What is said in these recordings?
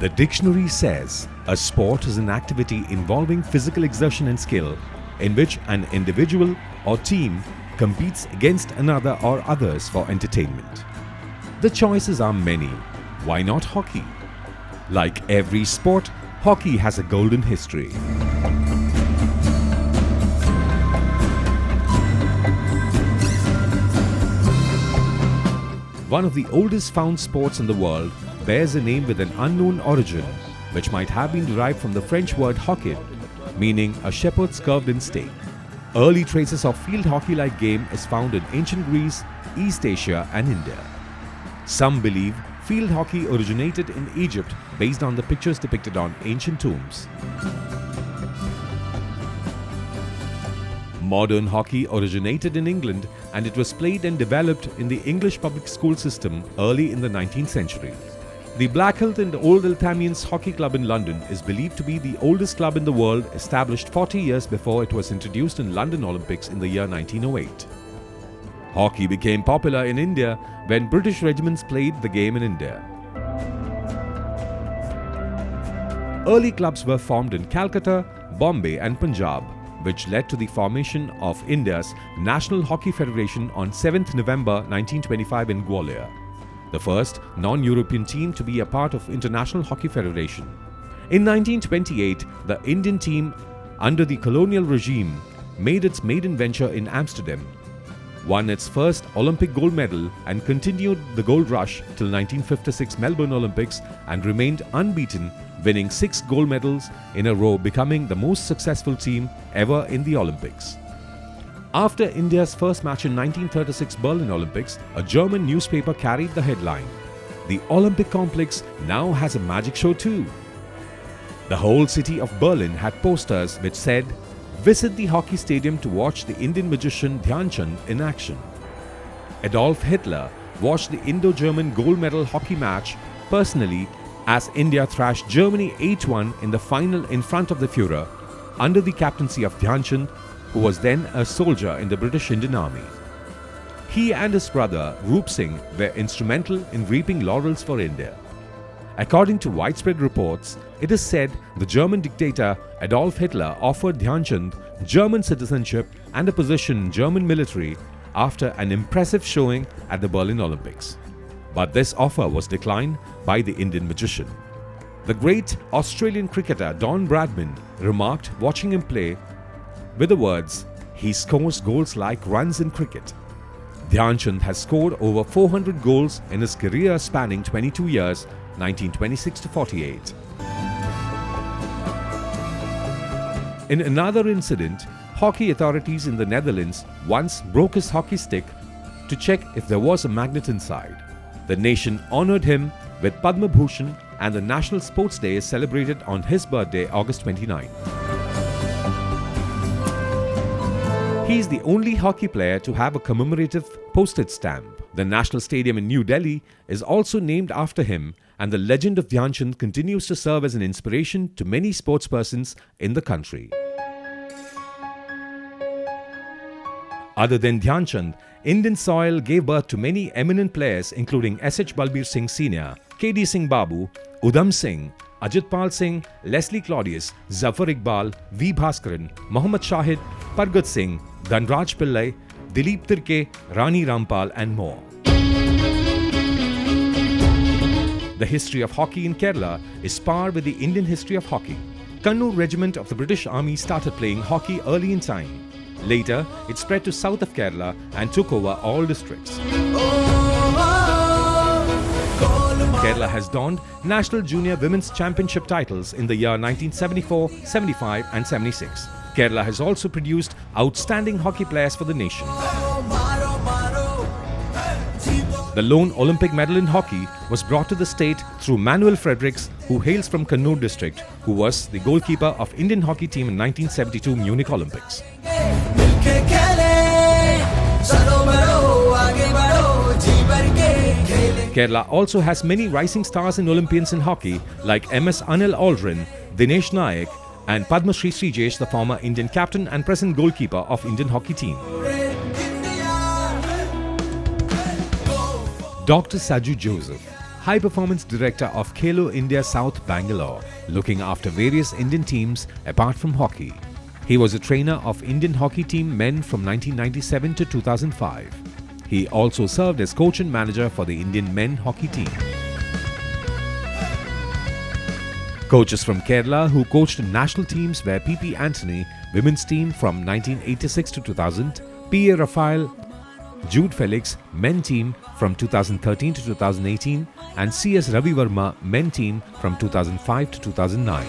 The dictionary says a sport is an activity involving physical exertion and skill in which an individual or team competes against another or others for entertainment. The choices are many. Why not hockey? Like every sport, hockey has a golden history. One of the oldest found sports in the world bears a name with an unknown origin, which might have been derived from the French word hockey, meaning a shepherd's curved-in stake. Early traces of field hockey-like game is found in ancient Greece, East Asia and India. Some believe field hockey originated in Egypt based on the pictures depicted on ancient tombs. Modern hockey originated in England and it was played and developed in the English public school system early in the 19th century. The Blackheath and Old Elthamians Hockey Club in London is believed to be the oldest club in the world, established 40 years before it was introduced in London Olympics in the year 1908. Hockey became popular in India when British regiments played the game in India. Early clubs were formed in Calcutta, Bombay and Punjab, which led to the formation of India's National Hockey Federation on 7th November 1925 in Gwalior, the first non-European team to be a part of International Hockey Federation. In 1928, the Indian team under the colonial regime made its maiden venture in Amsterdam, won its first Olympic gold medal and continued the gold rush till 1956 Melbourne Olympics and remained unbeaten, winning 6 gold medals in a row, becoming the most successful team ever in the Olympics. After India's first match in 1936 Berlin Olympics, a German newspaper carried the headline, "The Olympic complex now has a magic show too." The whole city of Berlin had posters which said, "Visit the hockey stadium to watch the Indian magician Dhyan Chand in action." Adolf Hitler watched the Indo-German gold medal hockey match personally as India thrashed Germany 8-1 in the final in front of the Führer under the captaincy of Dhyan Chand, who was then a soldier in the British Indian Army. He and his brother Roop Singh were instrumental in reaping laurels for India. According to widespread reports, it is said the German dictator Adolf Hitler offered Dhyan Chand German citizenship and a position in German military after an impressive showing at the Berlin Olympics. But this offer was declined by the Indian magician. The great Australian cricketer Don Bradman remarked watching him play with the words, "He scores goals like runs in cricket." Dhyan Chand has scored over 400 goals in his career spanning 22 years, 1926 to 48. In another incident, hockey authorities in the Netherlands once broke his hockey stick to check if there was a magnet inside. The nation honored him with Padma Bhushan and the National Sports Day is celebrated on his birthday, August 29. He is the only hockey player to have a commemorative postage stamp. The National Stadium in New Delhi is also named after him, and the legend of Dhyan Chand continues to serve as an inspiration to many sportspersons in the country. Other than Dhyan Chand, Indian soil gave birth to many eminent players including S.H. Balbir Singh Sr., K.D. Singh Babu, Udham Singh, Ajitpal Singh, Leslie Claudius, Zafar Iqbal, V. Bhaskaran, Mohammad Shahid, Pargat Singh, Dhanraj Pillai, Dilip Tirke, Rani Rampal and more. The history of hockey in Kerala is par with the Indian history of hockey. Kannur Regiment of the British Army started playing hockey early in time. Later, it spread to south of Kerala and took over all districts. Kerala has donned National Junior Women's Championship titles in the year 1974, 75 and 76. Kerala has also produced outstanding hockey players for the nation. The lone Olympic medal in hockey was brought to the state through Manuel Fredericks, who hails from Kannur district, who was the goalkeeper of Indian hockey team in 1972 Munich Olympics. Kerala also has many rising stars and Olympians in hockey like MS Anil Aldrin, Dinesh Nayak and Padma Shri Srijesh, the former Indian captain and present goalkeeper of Indian hockey team. Dr. Saju Joseph, High Performance Director of Khelo India South Bangalore, looking after various Indian teams apart from hockey. He was a trainer of Indian hockey team men from 1997 to 2005. He also served as coach and manager for the Indian men hockey team. Coaches from Kerala who coached national teams were P.P. Antony, women's team from 1986 to 2000, P.A. Raphael, Jude Felix, men team from 2013 to 2018, and C.S. Ravi Verma, men team from 2005 to 2009.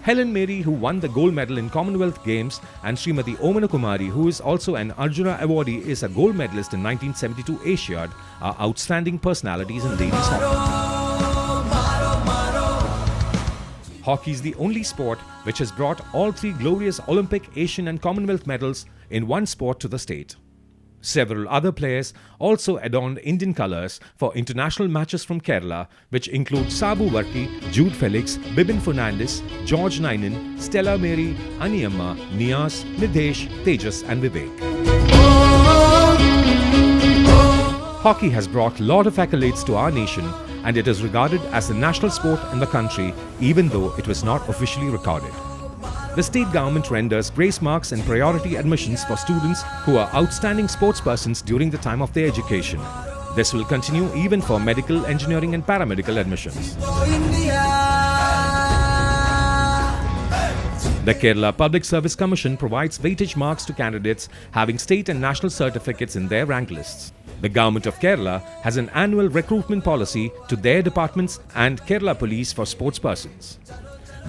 Helen Mary, who won the gold medal in Commonwealth Games, and Srimati Omana Kumari, who is also an Arjuna awardee, is a gold medalist in 1972 Asiad, are outstanding personalities in ladies hockey. Hockey is the only sport which has brought all three glorious Olympic, Asian and Commonwealth medals in one sport to the state. Several other players also adorned Indian colours for international matches from Kerala, which include Sabu Varki, Jude Felix, Bibin Fernandes, George Nainan, Stella Mary, Aniyamma, Niaz, Nidhesh, Tejas and Vivek. Hockey has brought a lot of accolades to our nation, and it is regarded as the national sport in the country even though it was not officially recorded. The state government renders grace marks and priority admissions for students who are outstanding sportspersons during the time of their education. This will continue even for medical, engineering and paramedical admissions. The Kerala Public Service Commission provides weightage marks to candidates having state and national certificates in their rank lists. The Government of Kerala has an annual recruitment policy to their departments and Kerala Police for sportspersons.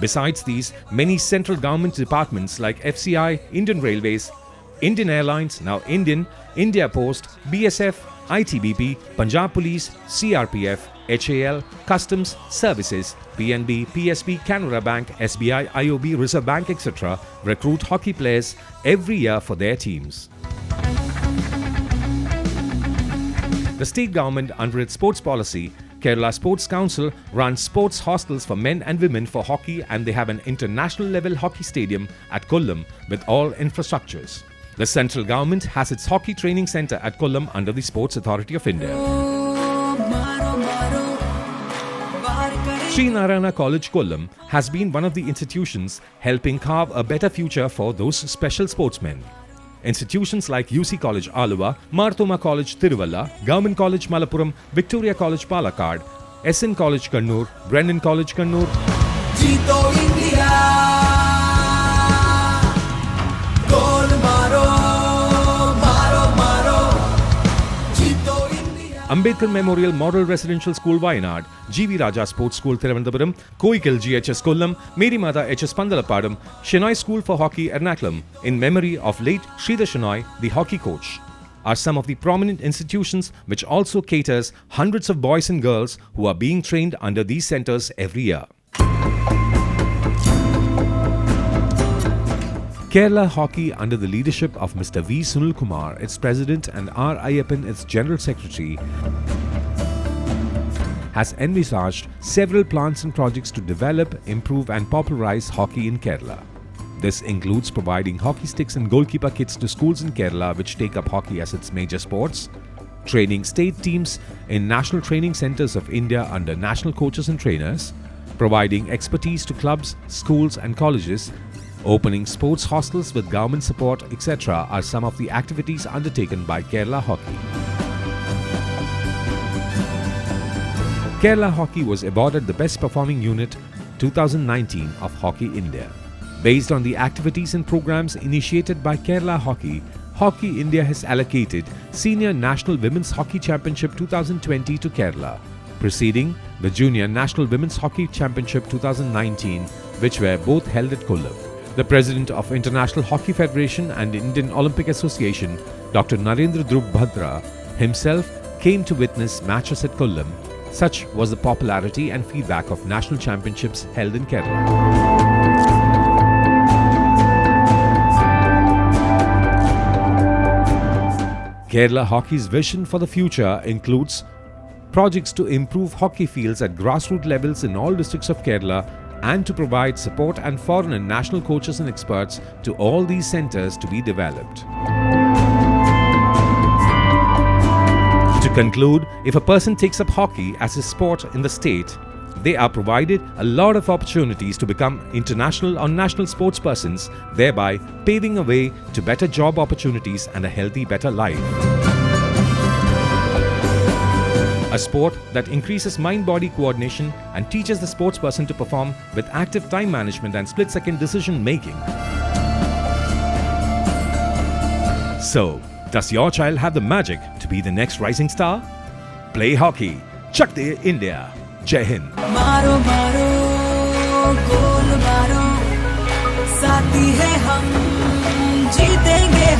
Besides these, many central government departments like FCI, Indian Railways, Indian Airlines, now Indian, India Post, BSF, ITBP, Punjab Police, CRPF, HAL, Customs, Services, PNB, PSB, Canara Bank, SBI, IOB, Reserve Bank, etc. recruit hockey players every year for their teams. The state government, under its sports policy, Kerala Sports Council, runs sports hostels for men and women for hockey, and they have an international level hockey stadium at Kollam with all infrastructures. The central government has its hockey training centre at Kollam under the Sports Authority of India. Sri Narayana College Kollam has been one of the institutions helping carve a better future for those special sportsmen. Institutions like UC College Aluva, Marthoma College Tiruvalla, Government College Malappuram, Victoria College Palakkad, SN College Kannur, Brennan College Kannur, Jeeto India, Goal Maro, Maro Maro, Jeeto India, Ambedkar Memorial Model Residential School Wayanad, GV Raja Sports School Thiruvananthapuram, Koikil GHS Kollam, Mary Mata HS Pandalapadam, Shenoy School for Hockey Ernakulam, in memory of late Sridhar Shenoy, the hockey coach, are some of the prominent institutions which also caters hundreds of boys and girls who are being trained under these centres every year. Kerala Hockey, under the leadership of Mr. V. Sunil Kumar, its president, and R. Ayyappan, its general secretary, has envisaged several plans and projects to develop, improve and popularize hockey in Kerala. This includes providing hockey sticks and goalkeeper kits to schools in Kerala which take up hockey as its major sports, training state teams in national training centres of India under national coaches and trainers, providing expertise to clubs, schools and colleges, opening sports hostels with government support, etc. are some of the activities undertaken by Kerala Hockey. Kerala Hockey was awarded the Best Performing Unit 2019 of Hockey India. Based on the activities and programs initiated by Kerala Hockey, Hockey India has allocated Senior National Women's Hockey Championship 2020 to Kerala, preceding the Junior National Women's Hockey Championship 2019, which were both held at Kollam. The President of International Hockey Federation and Indian Olympic Association, Dr. Narendra Dhruv Bhadra, himself came to witness matches at Kollam. Such was the popularity and feedback of national championships held in Kerala. Kerala Hockey's vision for the future includes projects to improve hockey fields at grassroots levels in all districts of Kerala and to provide support and foreign and national coaches and experts to all these centres to be developed. To conclude, if a person takes up hockey as a sport in the state, they are provided a lot of opportunities to become international or national sportspersons, thereby paving a way to better job opportunities and a healthy, better life. A sport that increases mind-body coordination and teaches the sportsperson to perform with active time management and split-second decision-making. So, does your child have the magic to be the next rising star? Play hockey. Chak De India. Jai Hind. मारो मारो गोल मारो साथी है हम जीतेंगे